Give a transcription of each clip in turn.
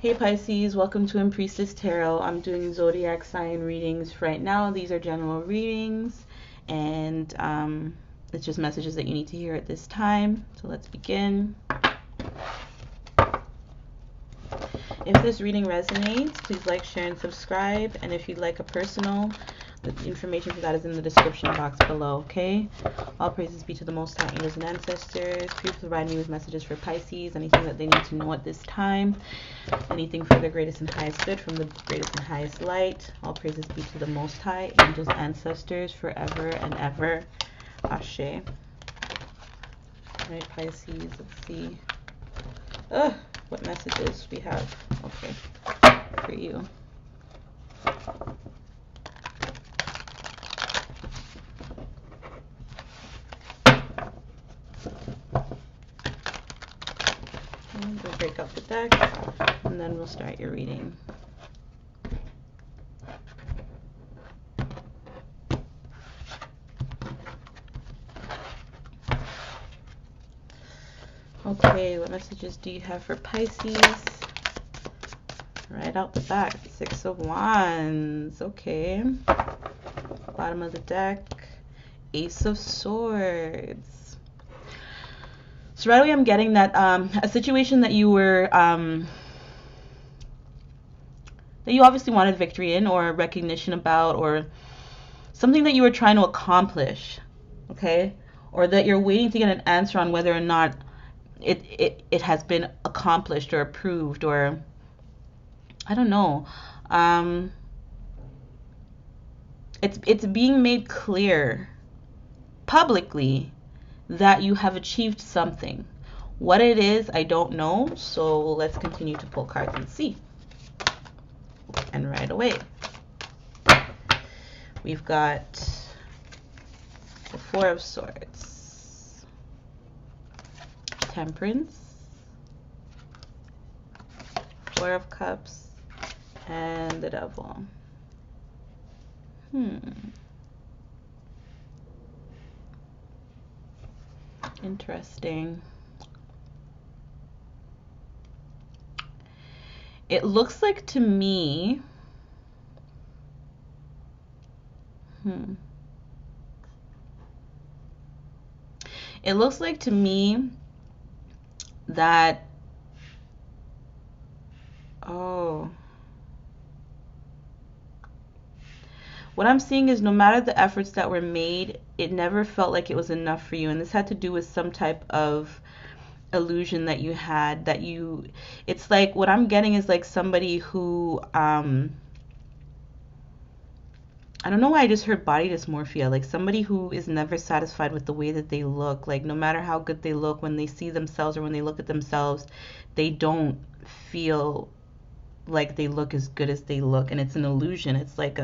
Hey Pisces, welcome to Empriestess Tarot. I'm doing zodiac sign readings right now. These are general readings, and it's just messages that you need to hear at this time. So let's begin. If this reading resonates, please like, share, and subscribe. And if you'd like a personal, the information for that is in the description box below, okay? All praises be to the Most High, angels, and ancestors. Please provide me with messages for Pisces, anything that they need to know at this time, anything for their greatest and highest good from the greatest and highest light. All praises be to the Most High, angels, ancestors, forever and ever. Ashe. All right, Pisces, let's see. What messages we have, okay, for you. We'll break up the deck, and then we'll start your reading. Okay, what messages do you have for Pisces? Right out the back, Six of Wands. Okay. Bottom of the deck, Ace of Swords. So right away I'm getting that a situation that you were that you obviously wanted victory in, or recognition about, or something that you were trying to accomplish, okay? Or that you're waiting to get an answer on whether or not it has been accomplished or approved, or I don't know. It's being made clear publicly that you have achieved something. What it is, I don't know. So let's continue to pull cards and see. And right away, we've got the Four of Swords, Temperance, Four of Cups, and the Devil. Interesting. It looks like to me, it looks like to me that, what I'm seeing is no matter the efforts that were made, it never felt like it was enough for you. And this had to do with some type of illusion that you had, that you, it's like, what I'm getting is like somebody who, I don't know why I just heard body dysmorphia, like somebody who is never satisfied with the way that they look. Like no matter how good they look, when they see themselves or when they look at themselves, they don't feel like they look as good as they look. And it's an illusion. It's like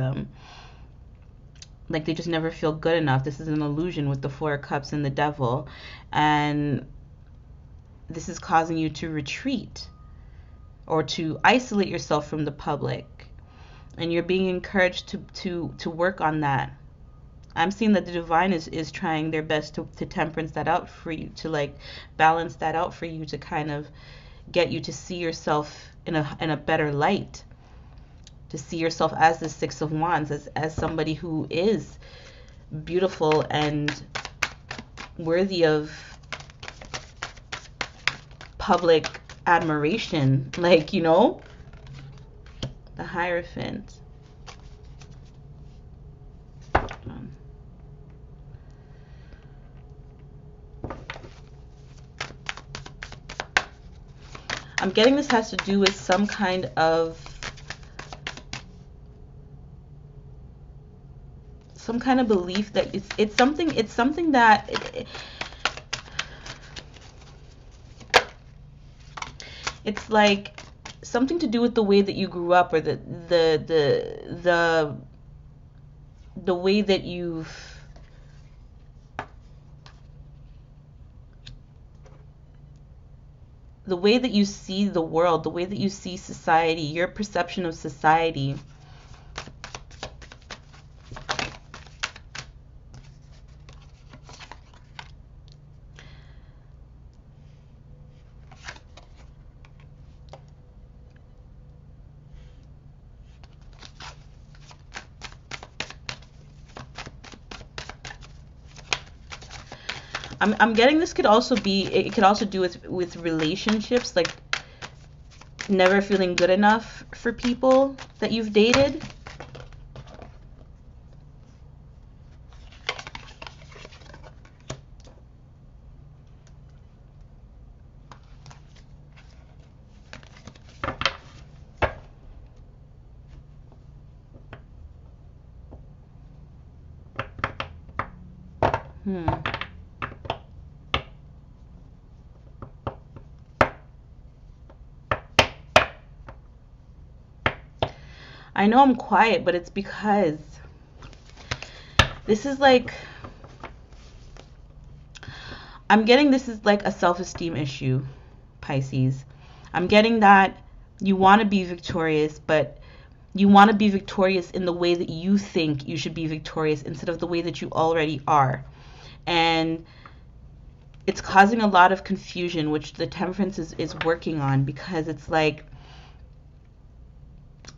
they just never feel good enough. This is an illusion with the Four of Cups and the Devil. And this is causing you to retreat or to isolate yourself from the public. And you're being encouraged to work on that. I'm seeing that the divine is trying their best to temperance that out for you, to like balance that out for you, to kind of get you to see yourself in a better light, to see yourself as the Six of Wands, as somebody who is beautiful and worthy of public admiration, like, you know, the Hierophant. I'm getting this has to do with some kind of belief that it's something that it's like something to do with the way that you grew up, or the way that the way that you see the world, the way that you see society, your perception of society. I'm getting this could also be, it could also do with relationships, like never feeling good enough for people that you've dated. I know I'm quiet, but it's because this is like, I'm getting this is like a self-esteem issue, Pisces. I'm getting that you want to be victorious, but you want to be victorious in the way that you think you should be victorious instead of the way that you already are. And it's causing a lot of confusion, which the Temperance is working on, because it's like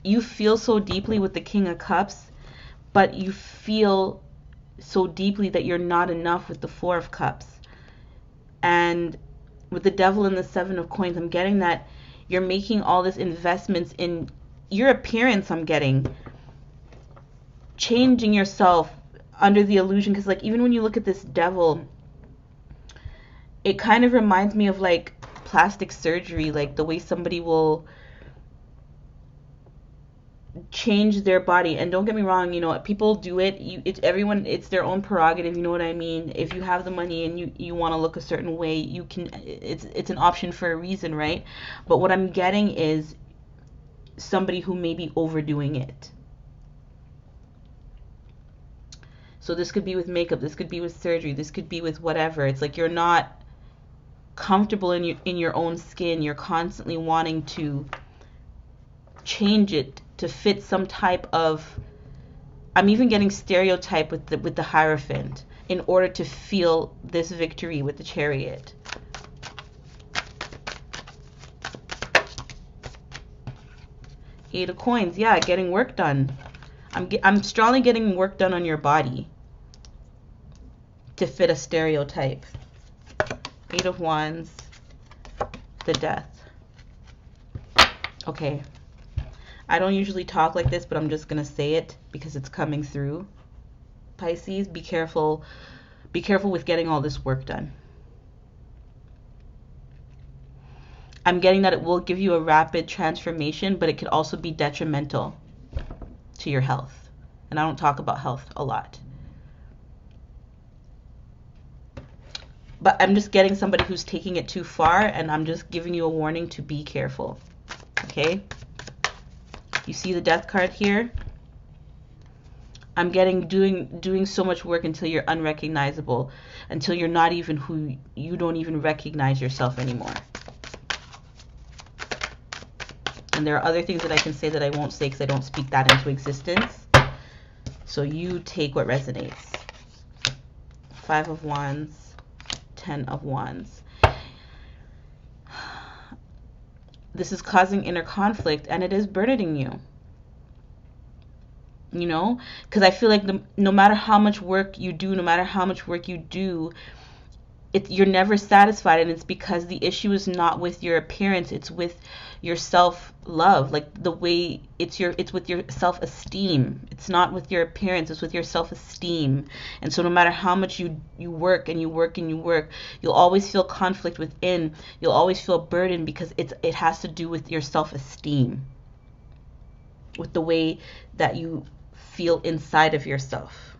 you feel so deeply with the King of Cups, but you feel so deeply that you're not enough with the Four of Cups. And with the Devil and the Seven of Coins, I'm getting that you're making all this investments in your appearance. I'm getting changing yourself under the illusion, because like even when you look at this Devil, it kind of reminds me of like plastic surgery, like the way somebody will change their body. And don't get me wrong, you know, people do it. It's everyone. It's their own prerogative. You know what I mean? If you have the money and you want to look a certain way, you can. It's an option for a reason, right? But what I'm getting is somebody who may be overdoing it. So this could be with makeup. This could be with surgery. This could be with whatever. It's like you're not comfortable in your own skin. You're constantly wanting to change it to fit some type of, I'm even getting stereotype with the Hierophant, in order to feel this victory with the Chariot. Eight of Coins, yeah, getting work done. I'm strongly getting work done on your body to fit a stereotype. Eight of Wands, the Death. Okay. I don't usually talk like this, but I'm just going to say it because it's coming through. Pisces, be careful. Be careful with getting all this work done. I'm getting that it will give you a rapid transformation, but it could also be detrimental to your health. And I don't talk about health a lot. But I'm just getting somebody who's taking it too far, and I'm just giving you a warning to be careful. Okay? You see the Death card here? I'm getting doing so much work until you're unrecognizable, until you're not even who, you don't even recognize yourself anymore. And there are other things that I can say that I won't say because I don't speak that into existence. So you take what resonates. Five of Wands, 10 of Wands. This is causing inner conflict, and it is burdening you. You know, because I feel like no matter how much work you do, you're never satisfied, and it's because the issue is not with your appearance, it's with your self-love, like the way it's with your self-esteem. It's not with your appearance, it's with your self-esteem. And so no matter how much you work and you work and you work, you'll always feel conflict within. You'll always feel burdened because it has to do with your self-esteem, with the way that you feel inside of yourself,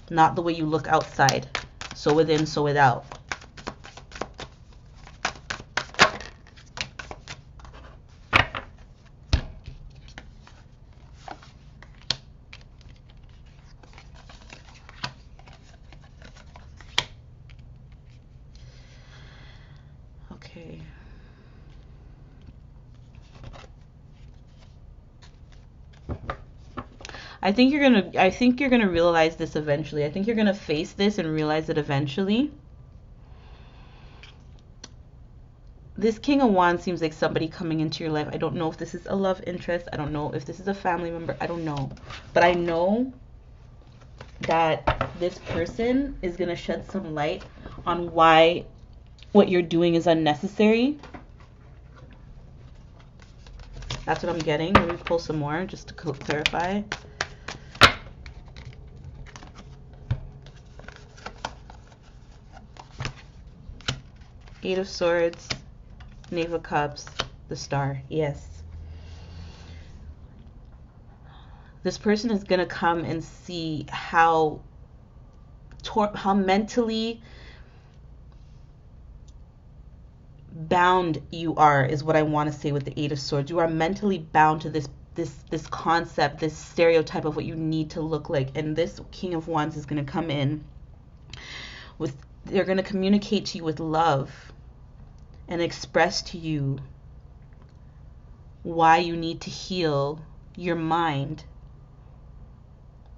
not the way you look outside. So within, so without. Okay. I think you're gonna realize this eventually. I think you're gonna face this and realize it eventually. This King of Wands seems like somebody coming into your life. I don't know if this is a love interest. I don't know if this is a family member. I don't know. But I know that this person is gonna shed some light on why what you're doing is unnecessary. That's what I'm getting. Let me pull some more just to clarify. Eight of Swords, Knave of Cups, the Star. Yes. This person is going to come and see how mentally bound you are, is what I want to say with the Eight of Swords. You are mentally bound to this concept, this stereotype of what you need to look like. And this King of Wands is going to come in with, they're going to communicate to you with love and express to you why you need to heal your mind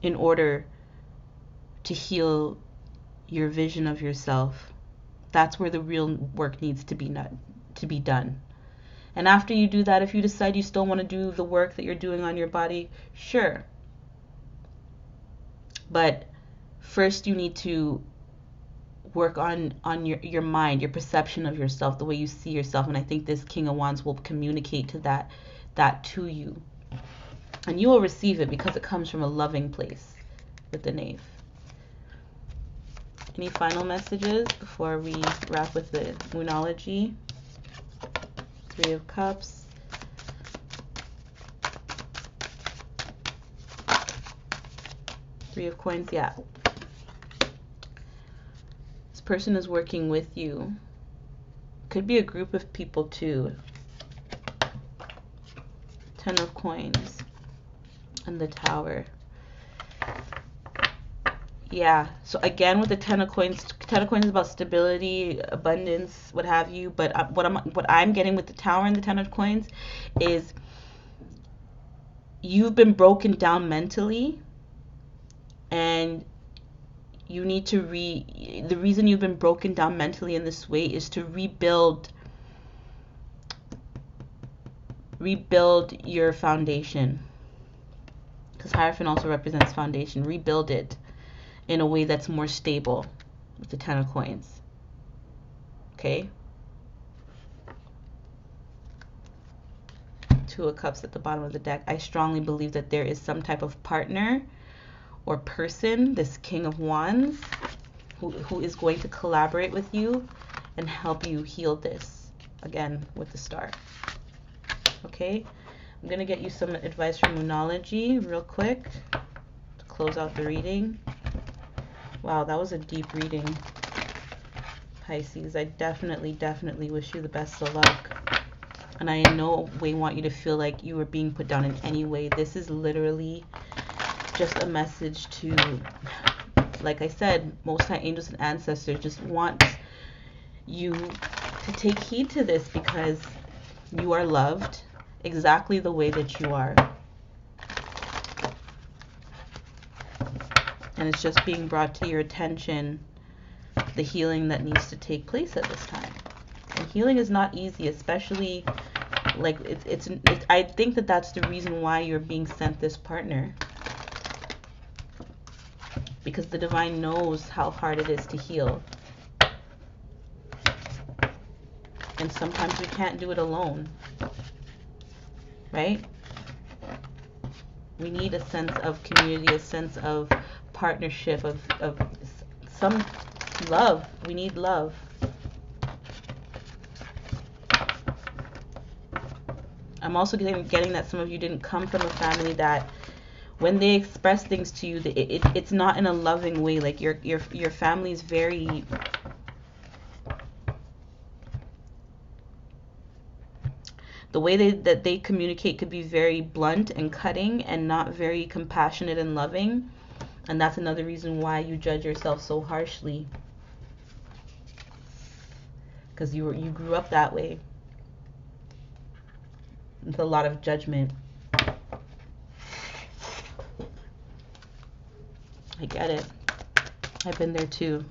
in order to heal your vision of yourself. That's where the real work needs to be done. And after you do that, if you decide you still want to do the work that you're doing on your body, sure. But first you need to work on your mind, your perception of yourself, the way you see yourself. And I think this King of Wands will communicate to that to you. And you will receive it because it comes from a loving place with the Knave. Any final messages before we wrap with the Moonology? Three of Cups. Three of Coins, yeah. This person is working with you. Could be a group of people too. Ten of Coins. And the Tower. Yeah, so again with the Ten of Coins is about stability, abundance, what have you. But what I'm getting with the Tower and the Ten of Coins is you've been broken down mentally, and you need to the reason you've been broken down mentally in this way is to rebuild your foundation, because Hierophant also represents foundation. Rebuild it in a way that's more stable with the Ten of Coins. Okay? Two of Cups at the bottom of the deck. I strongly believe that there is some type of partner or person, this King of Wands, who is going to collaborate with you and help you heal this, again, with the Star. Okay? I'm going to get you some advice from Moonology real quick to close out the reading. Wow, that was a deep reading, Pisces. I definitely wish you the best of luck. And I in no way want you to feel like you are being put down in any way. This is literally just a message to, like I said, Most High Angels and Ancestors just want you to take heed to this, because you are loved exactly the way that you are. And it's just being brought to your attention, the healing that needs to take place at this time. And healing is not easy, especially like it's I think that that's the reason why you're being sent this partner, because the divine knows how hard it is to heal, and sometimes we can't do it alone, right? We need a sense of community, a sense of partnership, of some love. We need love. I'm also getting that some of you didn't come from a family that when they express things to you, it's not in a loving way. Like your family is very the way that they communicate could be very blunt and cutting and not very compassionate and loving. And that's another reason why you judge yourself so harshly, because you grew up that way with a lot of judgment. I get it. I've been there too.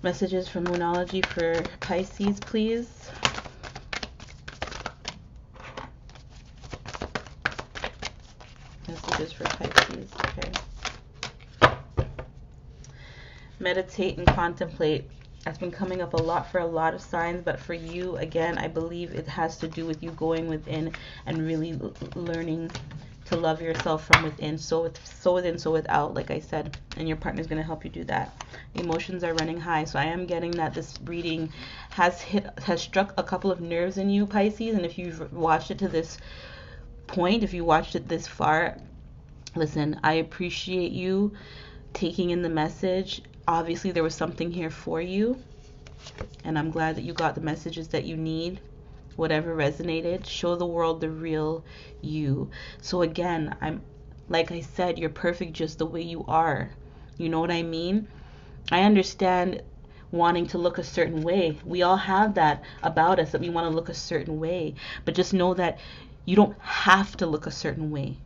Messages from Moonology for Pisces, please. Messages for Pisces. Okay. meditate and contemplate. That's been coming up a lot for a lot of signs, but for you, again, I believe it has to do with you going within and really learning to love yourself from within, so within, so without, like I said, and your partner's going to help you do that. Emotions are running high, so I am getting that this reading has struck a couple of nerves in you, Pisces, and if you've watched it to this point, if you watched it this far, listen, I appreciate you taking in the message. Obviously, there was something here for you, and I'm glad that you got the messages that you need. Whatever resonated, show the world the real you. So again, like I said, you're perfect just the way you are. You know what I mean? I understand wanting to look a certain way. We all have that about us, that we want to look a certain way. But just know that you don't have to look a certain way.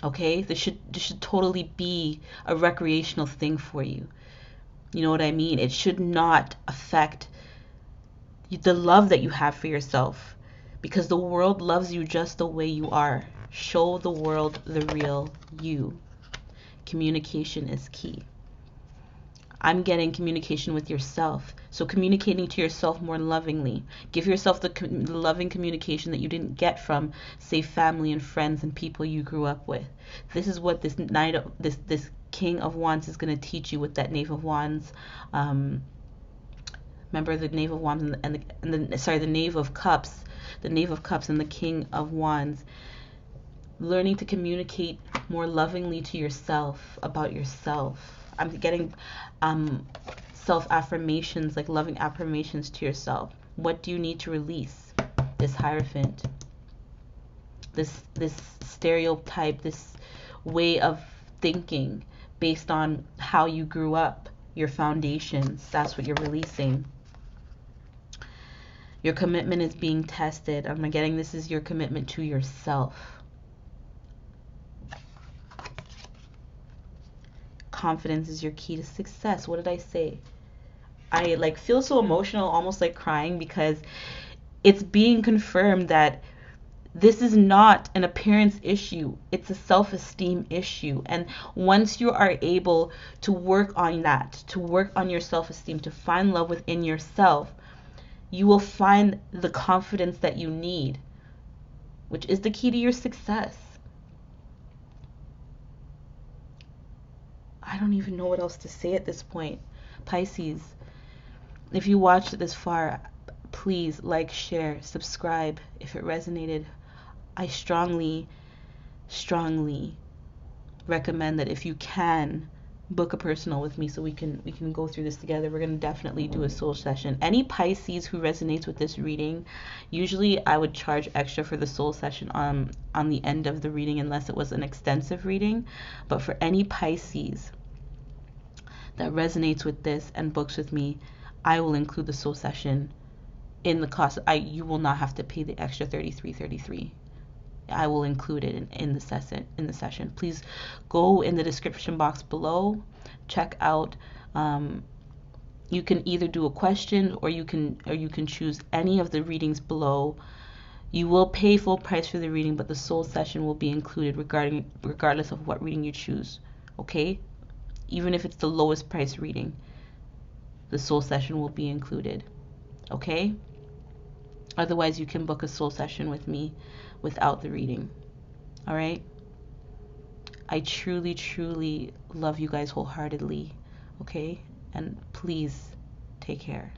Okay? This should totally be a recreational thing for you. You know what I mean? It should not affect the love that you have for yourself, because the world loves you just the way you are. Show the world the real you. Communication is key. I'm getting communication with yourself. So communicating to yourself more lovingly. Give yourself the loving communication that you didn't get from, say, family and friends and people you grew up with. This is what this this King of Wands is going to teach you with that Knave of Wands. Remember the Knave of Wands the Knave of Cups, the Knave of Cups and the King of Wands. Learning to communicate more lovingly to yourself about yourself. I'm getting self-affirmations, like loving affirmations to yourself. What do you need to release? This Hierophant, this stereotype, this way of thinking based on how you grew up, your foundations. That's what you're releasing. Your commitment is being tested. I'm getting this is your commitment to yourself. Confidence is your key to success. What did I say? I feel so emotional, almost like crying, because it's being confirmed that this is not an appearance issue. It's a self-esteem issue. And once you are able to work on that, to work on your self-esteem, to find love within yourself, you will find the confidence that you need, which is the key to your success. I don't even know what else to say at this point. Pisces, if you watched this far, please like, share, subscribe if it resonated. I strongly, strongly recommend that if you can, book a personal with me so we can go through this together. We're going to definitely do a soul session. Any Pisces who resonates with this reading, usually I would charge extra for the soul session on the end of the reading, unless it was an extensive reading. But for any Pisces that resonates with this and books with me, I will include the soul session in the cost. You will not have to pay the extra $33.33. I will include it in the session. Please go in the description box below. Check out. You can either do a question or you can choose any of the readings below. You will pay full price for the reading, but the soul session will be included regardless of what reading you choose. Okay? Even if it's the lowest price reading, the soul session will be included. Okay? Otherwise, you can book a soul session with me without the reading. All right? I truly, truly love you guys wholeheartedly. Okay? And please take care.